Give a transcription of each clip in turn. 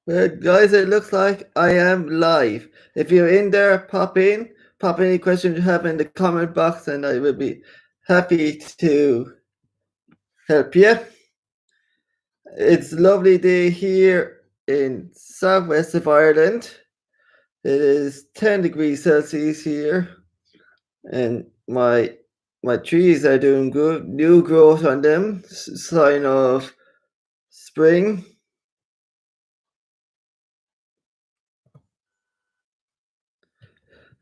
Well, guys, it looks like I am live. If you're in there, pop any questions you have in the comment box, and I will be happy to help you. It's a lovely day here in southwest of Ireland. It is 10 degrees Celsius here, and my trees are doing good. New growth on them, sign of spring.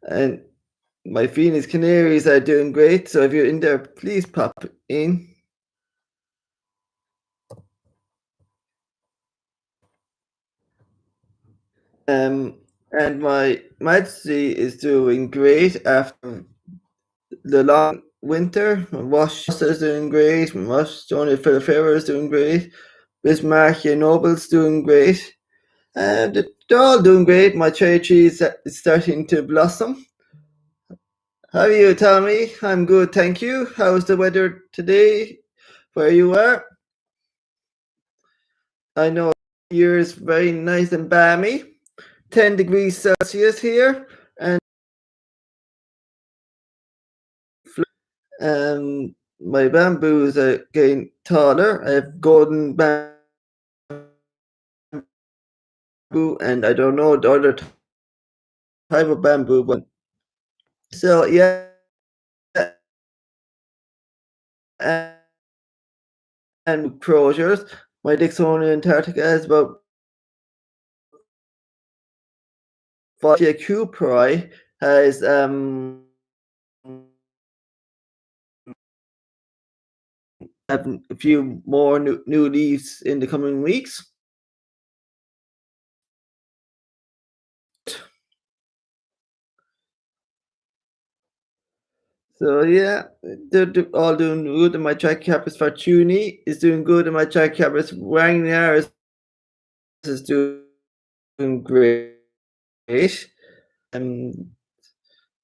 And my Phoenix Canaries are doing great. So if you're in there, please pop in. And my Majesty is doing great after the long winter. My Wash is doing great. My Wash Johnny Philifera is doing great. Bismarck Noble's doing great. They're all doing great. My cherry tree is starting to blossom. How are you, Tommy? I'm good, thank you. How's the weather today where you are? I know here is very nice and balmy. 10 degrees Celsius here. And my bamboos are getting taller. I have golden bamboo, and I don't know the other type of bamboo, but so yeah. And croziers. My Dixonia Antarctica is about Cupri has having a few more new leaves in the coming weeks. So yeah, they're all doing good. And my Trichypris fortunei is doing good, and my Trichypris wagneris is doing great.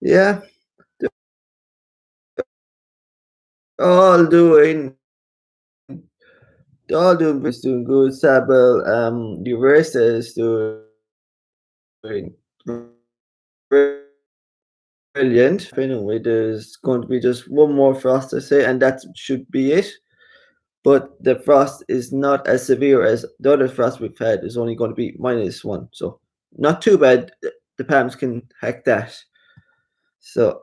Yeah, they're all doing is doing good. Sabel, Uversa is doing brilliant. Anyway, there's going to be just one more frost, I say, and that should be it. But the frost is not as severe as the other frost we've had. It's only going to be -1, so not too bad. The palms can hack that. So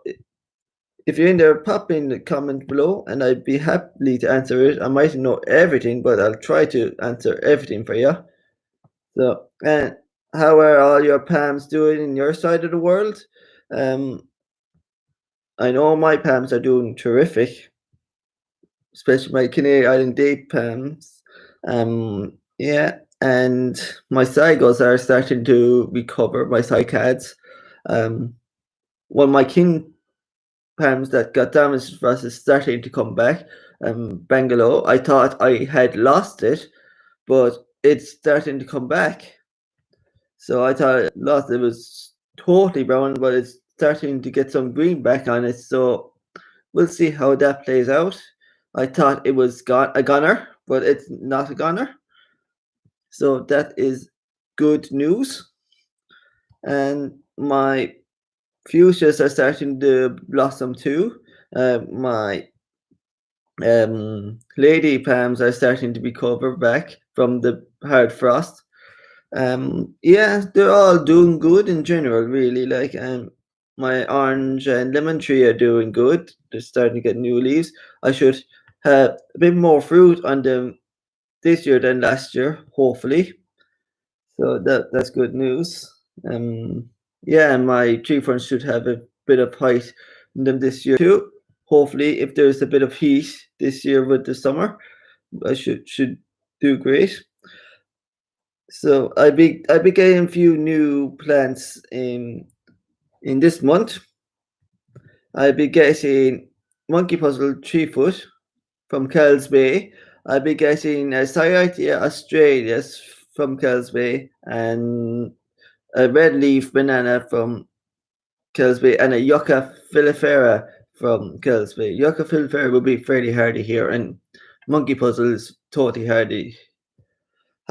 if you're in there, pop in the comment below, and I'd be happy to answer it. I might know everything, but I'll try to answer everything for you. So, and how are all your palms doing in your side of the world? I know my palms are doing terrific, especially my Canary Island date palms. Yeah, and my Cygos are starting to recover, my Cycads. One of my king palms that got damaged for us is starting to come back. Bangalore, I thought I had lost it, but it's starting to come back. So I thought I lost it was totally brown, but it's starting to get some green back on it. So we'll see how that plays out. I thought it was a goner, but it's not a goner. So that is good news. And my fuchsias are starting to blossom too. My lady palms are starting to be covered back from the hard frost. Yeah, they're all doing good in general, really. Like, my orange and lemon tree are doing good. They're starting to get new leaves. I should have a bit more fruit on them this year than last year, hopefully. So that's good news. Yeah, and my tree ferns should have a bit of height in them this year too. Hopefully, if there's a bit of heat this year with the summer, I should do great. So I be getting a few new plants in this month. I'll be getting Monkey Puzzle 3-foot from Kells Bay. I'll be getting a Cyathea australis from Kells Bay and a red leaf banana from Kells Bay and a Yucca filifera from Kells Bay. Yucca filifera will be fairly hardy here, and Monkey Puzzle is totally hardy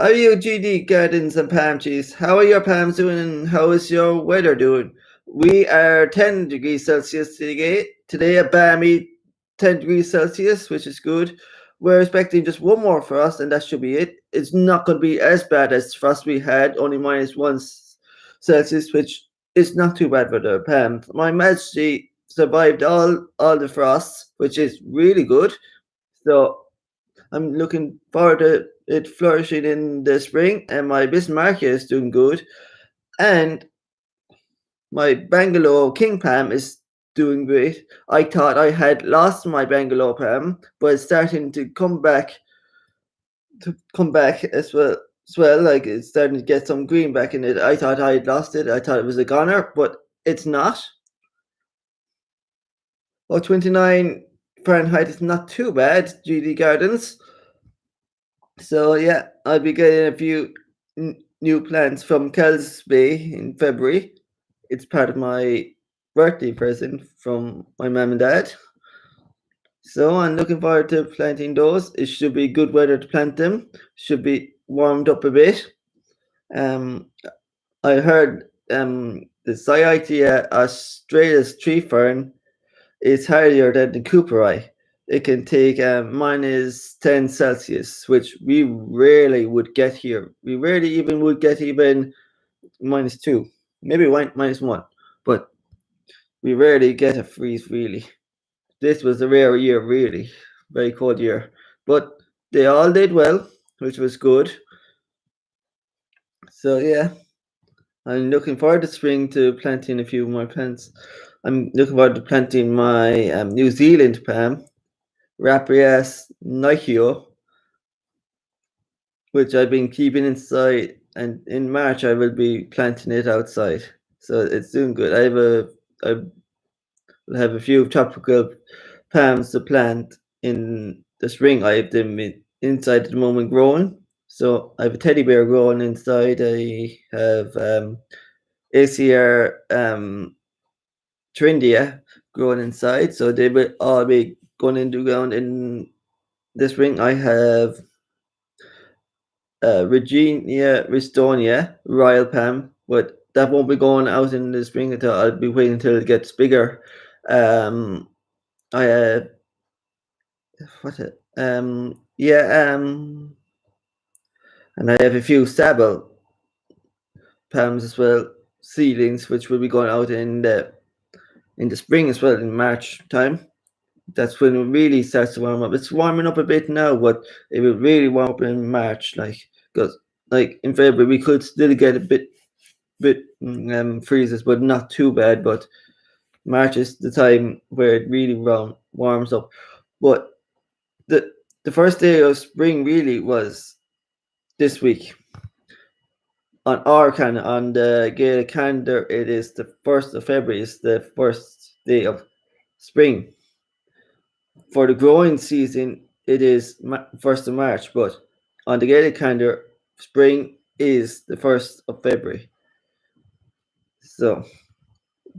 How are you, GD Gardens and Palm Trees? How are your palms doing and how is your weather doing? We are 10 degrees Celsius today a balmy 10 degrees Celsius, which is good. We're expecting just one more frost, and that should be it. It's not going to be as bad as the frost we had, only -1 Celsius, which is not too bad for the palms. My Majesty survived all the frosts, which is really good. So I'm looking forward to it flourishing in the spring, and my Bismarck is doing good. And my Bangalore King Palm is doing great. I thought I had lost my Bangalore Palm, but it's starting to come back as well. Like it's starting to get some green back in it. I thought I had lost it. I thought it was a goner, but it's not. Oh, 29 Fahrenheit is not too bad, GD Gardens. So yeah, I'll be getting a few new plants from Kells Bay in February. It's part of my birthday present from my mum and dad. So I'm looking forward to planting those. It should be good weather to plant them. Should be warmed up a bit. I heard the Cyathea australis tree fern is hardier than the Cooperi. It can take -10 Celsius, which we rarely would get here. We rarely even would get even -2, maybe -1, but we rarely get a freeze really. This was a rare year, really, very cold year. But they all did well, which was good. So yeah, I'm looking forward to spring to planting a few more plants. I'm looking forward to planting my New Zealand palm, Raprias Nihio, which I've been keeping inside, and in March I will be planting it outside. So it's doing good. I have a few tropical palms to plant in the spring. I have them inside at the moment growing. So I have a teddy bear growing inside. I have ACR Trindia growing inside. So they will all be going into the ground in the spring. I have Regina Ristonia Royal Palm, but that won't be going out in the spring until I'll be waiting until it gets bigger. I have and I have a few Sable palms as well, seedlings, which will be going out in the spring as well, in March time. That's when it really starts to warm up. It's warming up a bit now, but it will really warm up in March, because in February we could still get a bit freezes, but not too bad. But March is the time where it really warms up. But the first day of spring really was this week. On our calendar, on the Gaelic calendar, it is the 1st of February, is the first day of spring. For the growing season, it is 1st of March, but on the Gaelic calendar, spring is the 1st of February. So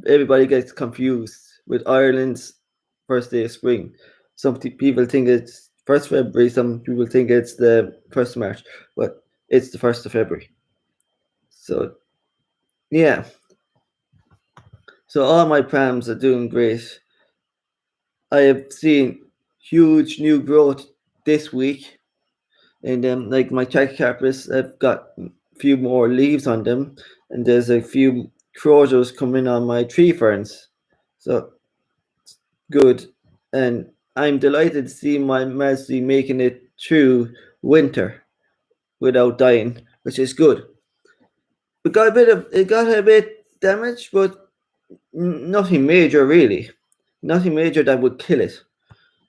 everybody gets confused with Ireland's first day of spring. Some people think it's 1st February, some people think it's the 1st of March, but it's the 1st of February. So yeah. So all my palms are doing great. I have seen huge new growth this week. And my Trachycarpus, I've got a few more leaves on them, and there's a few crozers coming on my tree ferns. So good. And I'm delighted to see my Majesty making it through winter without dying, which is good. It got a bit damaged, but nothing major really. Nothing major that would kill it.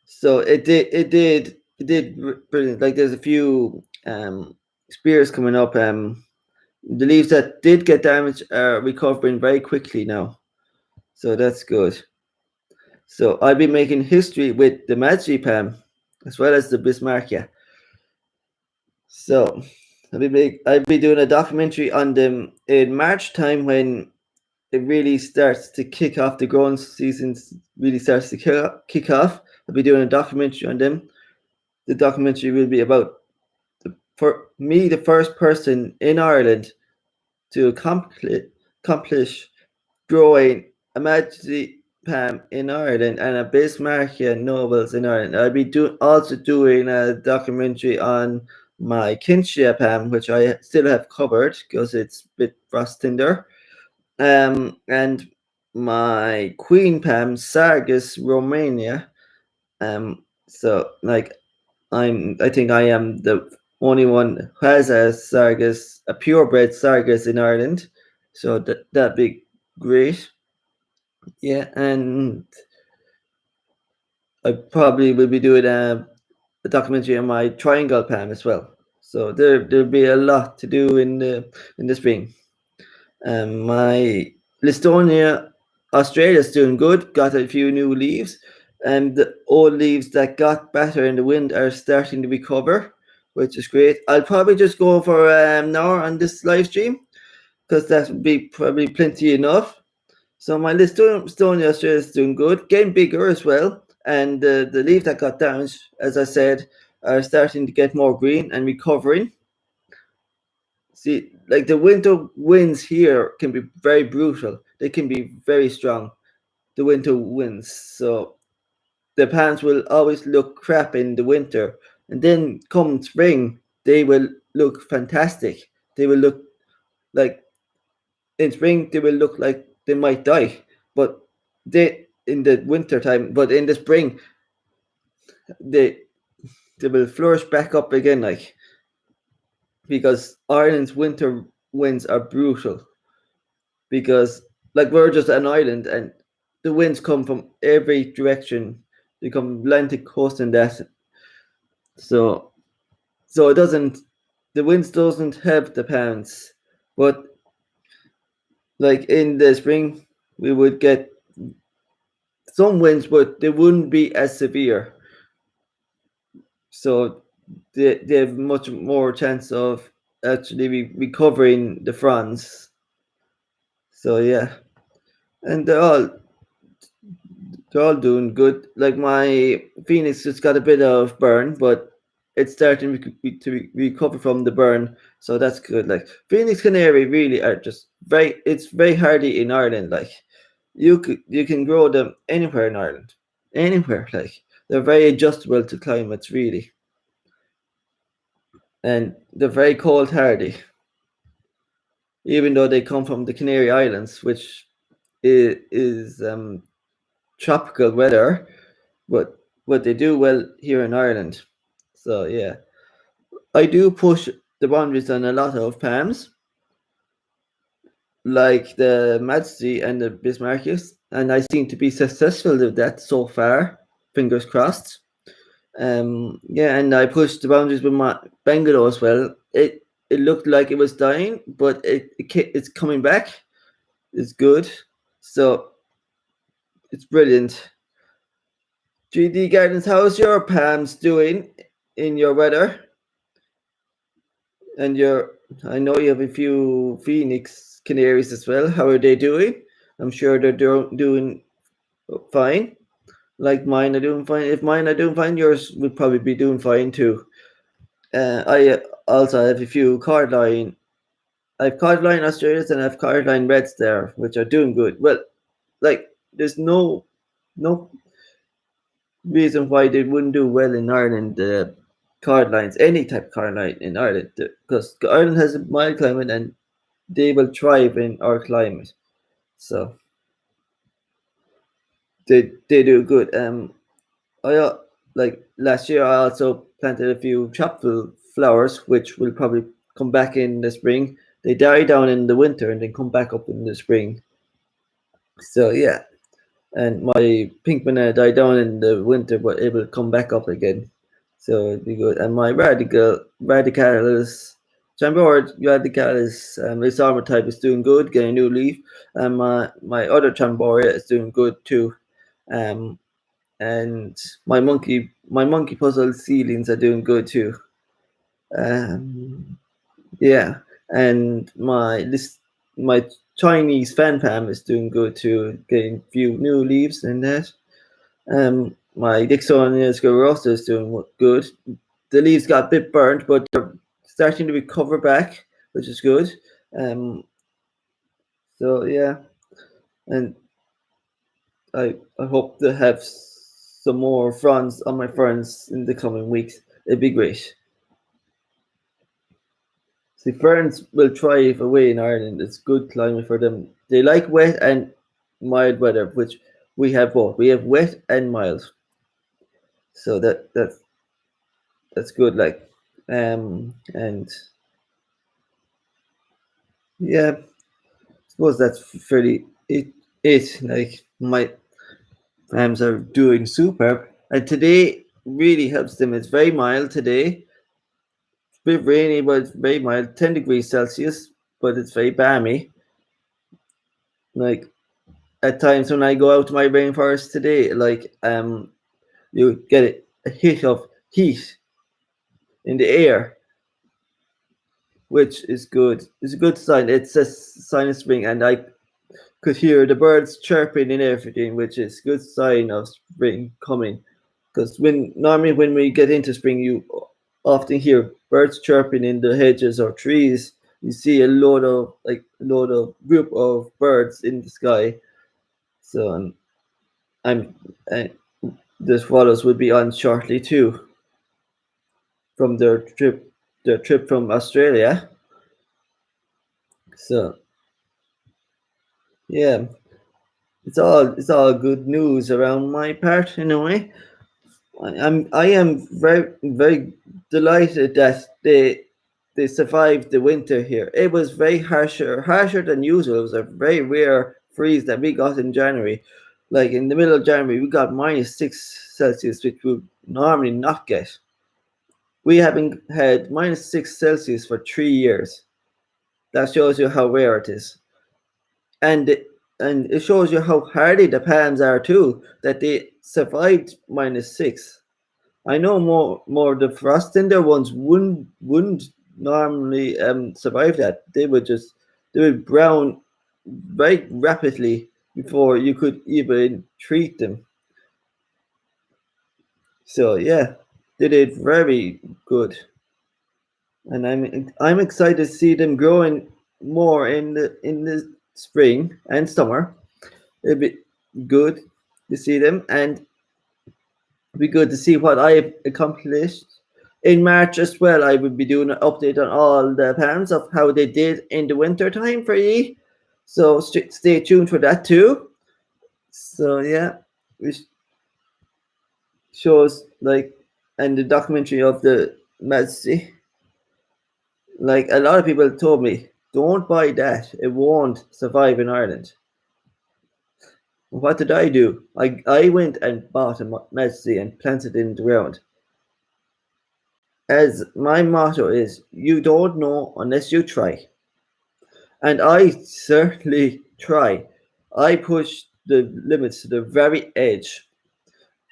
So it did brilliant. Like there's a few spears coming up. The leaves that did get damaged are recovering very quickly now. So that's good. So I'll be making history with the Majesty Palm as well as the Bismarckia. So I'll be doing a documentary on them in March time when it really starts to kick off. The growing season really starts to kick off. I'll be doing a documentary on them. The documentary will be about for me, the first person in Ireland to accomplish growing a Majesty Palm in Ireland and a Bismarckia Nobles in Ireland. I'll be also doing a documentary on my Kinshia Palm, which I still have covered because it's a bit frost tinder. And my Queen Palm, Sargus Romania. So like I think I am the only one who has a Sargus, a purebred Sargus in Ireland. So that'd be great. Yeah, and I probably will be doing a documentary on my triangle palm as well. So there'll be a lot to do in the spring. My Listonia Australia's doing good. Got a few new leaves, and the old leaves that got better in the wind are starting to recover, which is great. I'll probably just go for an hour on this live stream because that would be probably plenty enough. So my Listonia Australia is doing good, getting bigger as well, and the leaves that got damaged, as I said, are starting to get more green and recovering. See, like the winter winds here can be very brutal. They can be very strong. The winter winds, so the plants will always look crap in the winter, and then come spring, they will look fantastic. They will look like in spring they will look like they might die, but they in the winter time, but in the spring they they will flourish back up again, like because Ireland's winter winds are brutal. Because like we're just an island and the winds come from every direction. They come Atlantic coast and that. So it doesn't the winds doesn't help the plants. But like in the spring we would get some winds, but they wouldn't be as severe. So they have much more chance of actually recovering the fronds. So yeah, and they're all doing good. Like my Phoenix just got a bit of burn, but it's starting to recover from the burn, so that's good. Like Phoenix Canary really are just it's very hardy in Ireland. Like you can grow them anywhere in Ireland, anywhere. Like they're very adjustable to climates, really, and they're very cold hardy. Even though they come from the Canary Islands, which is tropical weather, but they do well here in Ireland. So yeah, I do push the boundaries on a lot of palms, like the Majesty and the Bismarckius, and I seem to be successful with that so far. Fingers crossed. Yeah, and I pushed the boundaries with my Bengalo as well. It looked like it was dying, but it's coming back. It's good. So it's brilliant. 3D Gardens, how's your palms doing in your weather? And I know you have a few Phoenix Canaries as well. How are they doing? I'm sure they're doing fine. Like mine are doing fine. If mine are doing fine, yours would probably be doing fine too. I also have a few cardline. I have cardline Australians and I have cardline Reds there, which are doing good. Well, like there's no reason why they wouldn't do well in Ireland. Card lines, any type of card line in Ireland, because Ireland has a mild climate and they will thrive in our climate. So they do good. I like last year I also planted a few chapel flowers, which will probably come back in the spring. They die down in the winter and then come back up in the spring. So yeah, and my pink banana died down in the winter, but it will come back up again. So it'd be good. And my radicalis Chambord radicalis this armor type is doing good, getting a new leaf. And my other Chamboria is doing good too. And my monkey puzzle ceilings are doing good too. Yeah, and my Chinese fan palm is doing good too, getting a few new leaves in that. My Dixonia sclerosa is doing good. The leaves got a bit burnt, but they're starting to recover back, which is good. Um, so yeah, and I hope to have some more friends on my friends in the coming weeks. It'd be great. See, ferns will thrive away in Ireland. It's good climate for them. They like wet and mild weather, which we have both. We have wet and mild, so that's good. Like, and yeah, I suppose that's fairly it. It like my fams are doing superb, and today really helps them. It's very mild today. It's a bit rainy, but it's very mild. 10 degrees Celsius, but it's very balmy. Like at times when I go out to my rainforest today, like you get a hit of heat in the air, which is good. It's a good sign. It's a sign of spring, and I could hear the birds chirping and everything, which is a good sign of spring coming. Because normally when we get into spring, you often hear birds chirping in the hedges or trees. You see a load of group of birds in the sky. So I'm uh, the swallows will be on shortly too from their trip from Australia. So yeah, it's all good news around my part in a way. I am very delighted that they survived the winter here. It was very harsher than usual. It was a very rare freeze that we got in January. Like in the middle of January, we got -6 Celsius, which we would normally not get. We haven't had -6 Celsius for 3 years. That shows you how rare it is, and it shows you how hardy the palms are too. That they survived -6. I know more the Frostinder ones wouldn't normally survive that. They would brown very rapidly before you could even treat them. So yeah, they did very good, and I'm excited to see them growing more in the spring and summer. It'd be good to see them, and be good to see what I've accomplished. In March as well, I will be doing an update on all the plans of how they did in the winter time for ye. So stay tuned for that too. So yeah, it shows like and the documentary of the Majesty. Like a lot of people told me, don't buy that. It won't survive in Ireland. What did I do? I went and bought a Majesty and planted it in the ground. As my motto is, you don't know unless you try. And I certainly try. I push the limits to the very edge.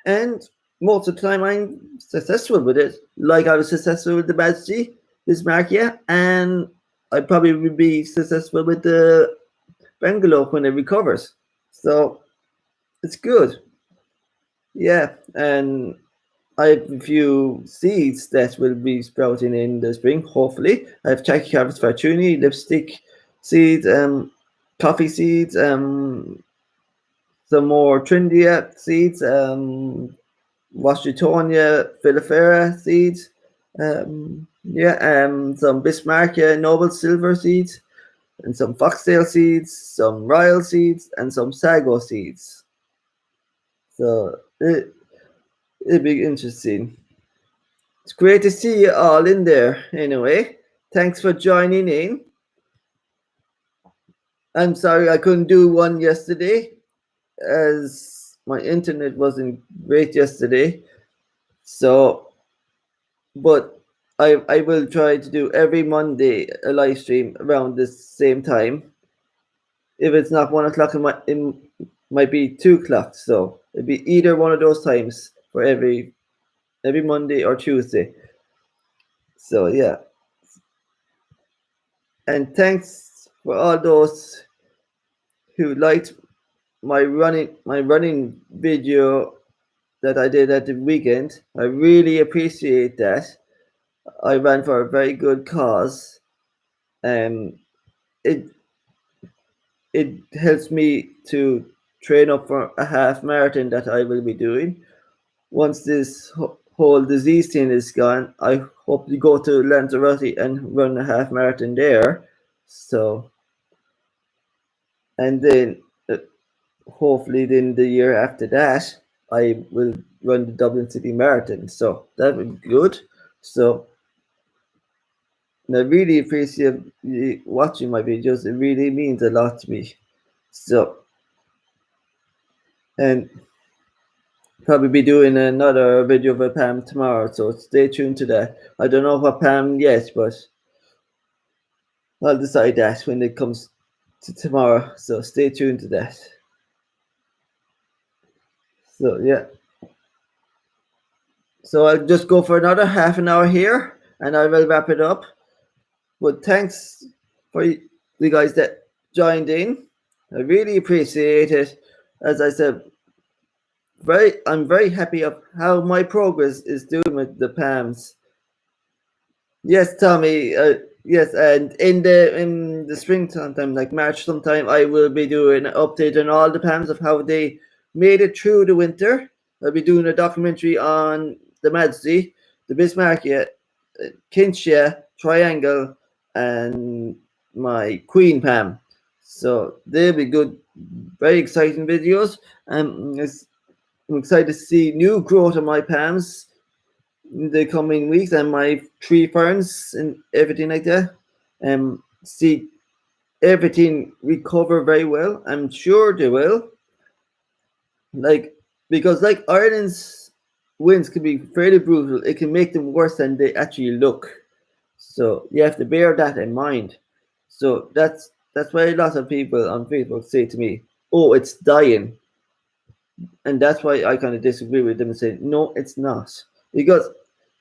And most of the time I'm successful with it. Like I was successful with the Majesty, this Markia, and I probably would be successful with the Bungalow when it recovers. So it's good. Yeah, and I have a few seeds that will be sprouting in the spring, hopefully. I have Tachycarpus fortunei, lipstick seeds, coffee seeds, some more Trindia seeds, Washingtonia filifera seeds, some Bismarckia noble silver seeds, and some foxtail seeds, some royal seeds, and some sago seeds. So it'll be interesting. It's great to see you all in there anyway. Thanks for joining in. I'm sorry I couldn't do one yesterday as my internet wasn't great yesterday. So, but I will try to do every Monday a live stream around the same time. If it's not 1 o'clock, it might be 2 o'clock. So it'd be either one of those times for every Monday or Tuesday. So yeah. And thanks for all those who liked my running video that I did at the weekend. I really appreciate that. I ran for a very good cause. Um, it it helps me to train up for a half marathon that I will be doing. Once this whole disease thing is gone, I hope to go to Lanzarote and run a half marathon there. So, and then hopefully, then the year after that, I will run the Dublin City Marathon. So that would be good. So and I really appreciate you watching my videos. It really means a lot to me. So, and probably be doing another video of a Pam tomorrow. So stay tuned to that. I don't know what Pam yet, but I'll decide that when it comes to tomorrow. So stay tuned to that. So yeah. So I'll just go for another half an hour here and I will wrap it up. But thanks for the guys that joined in. I really appreciate it. As I said, I'm very happy of how my progress is doing with the PAMs. Yes, Tommy. Yes, and in the spring sometime, like March sometime, I will be doing an update on all the PAMs of how they made it through the winter. I'll be doing a documentary on the Madsey, the Bismarckia, Kinshia, Triangle, and my Queen Pam. So they'll be good, very exciting videos. I'm excited to see new growth on my Pams in the coming weeks and my tree ferns and everything like that. See everything recover very well. I'm sure they will. Like because like Ireland's winds can be fairly brutal. It can make them worse than they actually look. So you have to bear that in mind. So that's why a lot of people on Facebook say to me, "Oh, it's dying," and that's why I kind of disagree with them and say, "No, it's not," because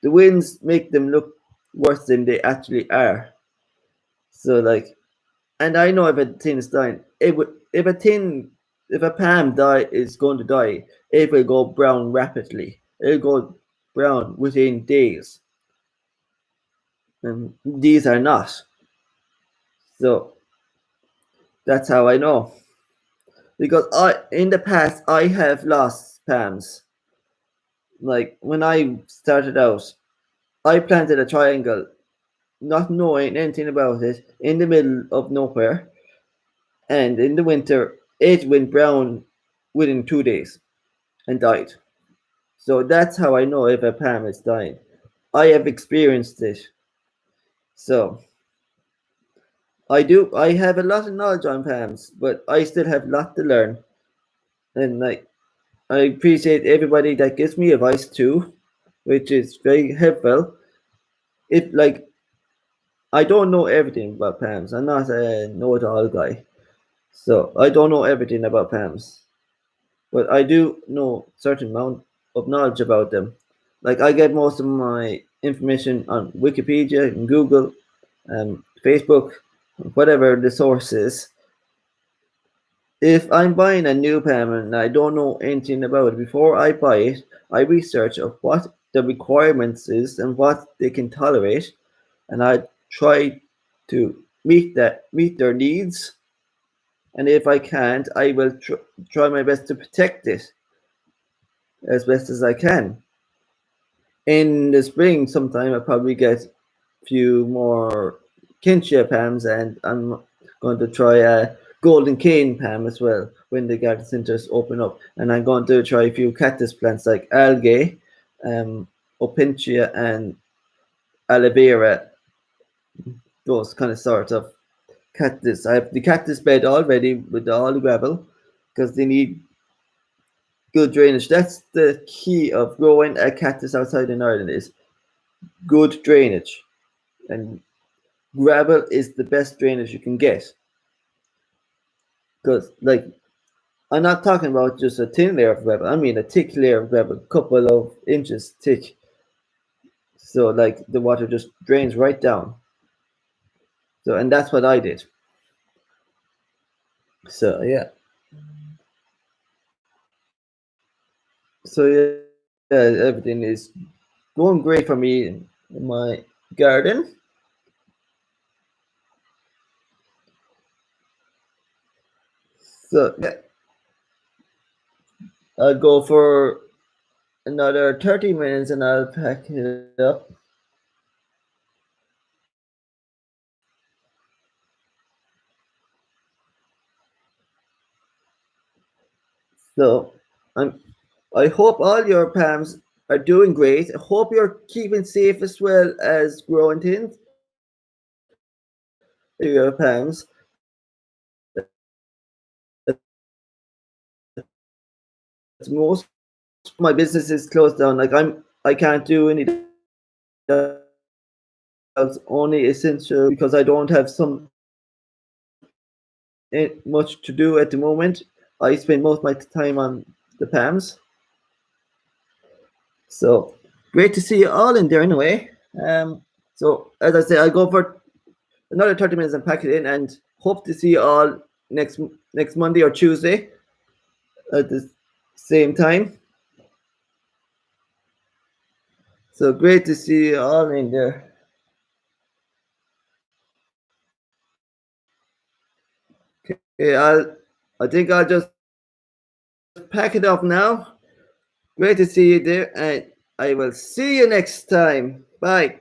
the winds make them look worse than they actually are. So like, and I know if a thing is dying, it would if a palm die is going to die, it will go brown rapidly. It'll go brown within days, and these are not. So that's how I know. Because I in the past I have lost palms. Like when I started out, I planted a triangle, not knowing anything about it, in the middle of nowhere, and in the winter it went brown within 2 days and died. So that's how I know if a palm is dying. I have experienced it. So I have a lot of knowledge on palms, but I still have a lot to learn. And like I appreciate everybody that gives me advice too, which is very helpful. If like I don't know everything about PAMs. I'm not a know-it-all guy, so I don't know everything about PAMs. But I do know certain amount of knowledge about them. Like I get most of my information on Wikipedia and Google, Facebook, whatever the source is. If I'm buying a new pen and I don't know anything about it, before I buy it, I research of what the requirements is and what they can tolerate, and I try to meet their needs. And if I can't, I will try my best to protect it as best as I can. In the spring, sometime I probably get a few more kinship hams, and I'm going to try a golden cane ham as well when the garden centers open up. And I'm going to try a few cactus plants like algae, opuntia, and aloe vera. Those kind of sort of cactus. I have the cactus bed already with all the gravel because they need good drainage. That's the key of growing a cactus outside in Ireland is good drainage. And gravel is the best drainage you can get. Because, like, I'm not talking about just a thin layer of gravel. I mean a thick layer of gravel, couple of inches thick. So, like, the water just drains right down. So, and that's what I did. So, yeah. So, yeah, everything is going great for me. My garden. So yeah, I'll go for another 30 minutes and I'll pack it up. So I'm I hope all your palms are doing great. I hope you're keeping safe as well as growing things. Your palms. Most of my business is closed down. Like I can't do any jobs, only essential because I don't have some much to do at the moment. I spend most of my time on the palms. So great to see you all in there anyway. So as I say, I'll go for another 30 minutes and pack it in and hope to see you all next Monday or Tuesday at the same time. So great to see you all in there. Okay, I think I'll just pack it up now. Great to see you there, and I will see you next time. Bye.